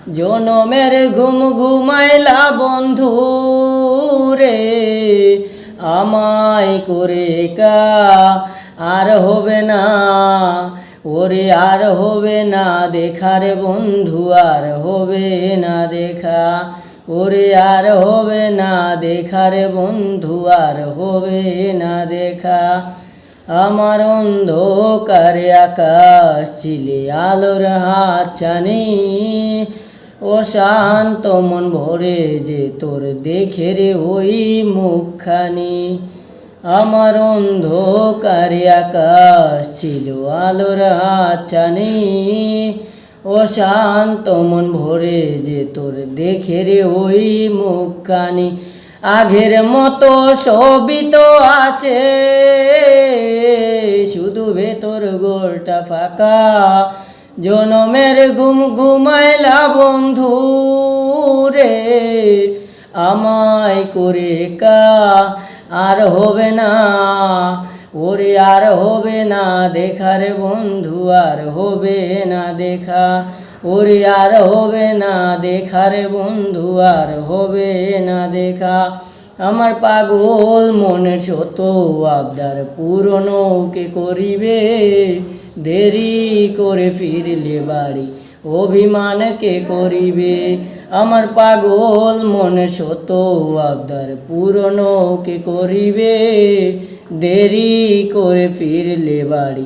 জনমের ঘুম ঘুমাইলা বন্ধু রে, আমায় করে একা আর হবে না, ওরে আর হবে না দেখা রে বন্ধু, আর হবে না দেখা, ওরে আর হবে না দেখা রে বন্ধু, আর হবে না দেখা। আমার অন্ধকারে আকাশ ছিলে আলোর হাতছানি, ও শান্ত মন ভরে যে তোর দেখে রে ওই মুখখানি। আমার অন্ধকারে আকাশ ছিল আলোর হাতছানি, ও শান্ত মন ভরে যে তোর দেখে রে ওই মুখখানি। আগের মতো সবই তো আছে, শুধু ভেতর গোলটা ফাঁকা। জনমের ঘুম ঘুমাইলা বন্ধু রে, আমায় করে একা আর হবে না, ওরে আর হবে না দেখা রে বন্ধু, আর হবে না দেখা, ওরে আর হবে না দেখা রে বন্ধু, আর হবে না দেখা। আমার পাগল মনের শত আবদার পুরনো কে করিবে, দেরি করে ফিরলে বাড়ি অভিমান কে করিবে। আমার পাগল মনের শত আবদার পুরনো কে করিবে, দেরি করে ফিরলে বাড়ি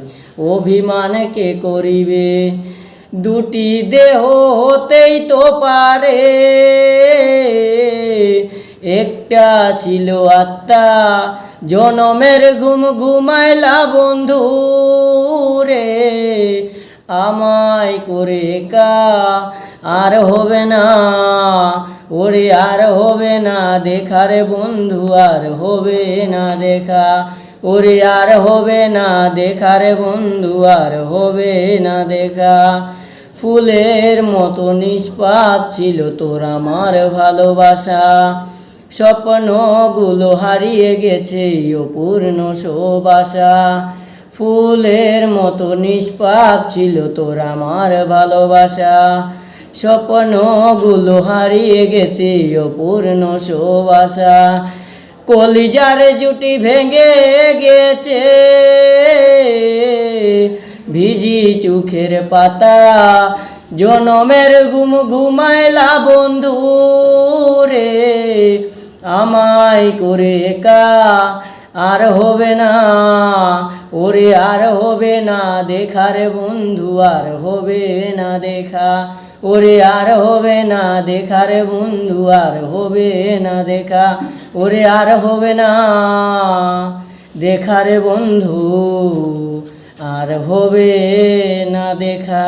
অভিমান কে করিবে। দুটি দেহ হতেই তো পারে, একটা ছিল আত্মা। জনমের ঘুম ঘুমাইলা বন্ধু রে, আমায় করে একা আর হবে না, ওরে আর হবে না দেখা রে বন্ধু, আর হবে না দেখা, ওরে আর হবে না দেখা রে বন্ধু, আর হবে না দেখা। ফুলের মতো নিষ্পাপ ছিল তোর আমার ভালোবাসা, স্বপ্নগুলো হারিয়ে গেছে অপূর্ণ সুবাসা। ফুলের মতো নিষ্পাপ ছিল তোর আমার ভালোবাসা, স্বপ্নগুলো হারিয়ে গেছে অপূর্ণ সুবাসা। কলিজার জুটি ভেঙে গেছে ভিজি চোখের পাতা। জনমের ঘুম ঘুমাইলা বন্ধু রে, আমায় করে একা আর হবে না, ওরে আর হবে না দেখা রে বন্ধু, আর হবে না দেখা, ওরে আর হবে না দেখা রে বন্ধু, আর হবে না দেখা, ওরে আর হবে না দেখা রে বন্ধু, আর হবে না দেখা।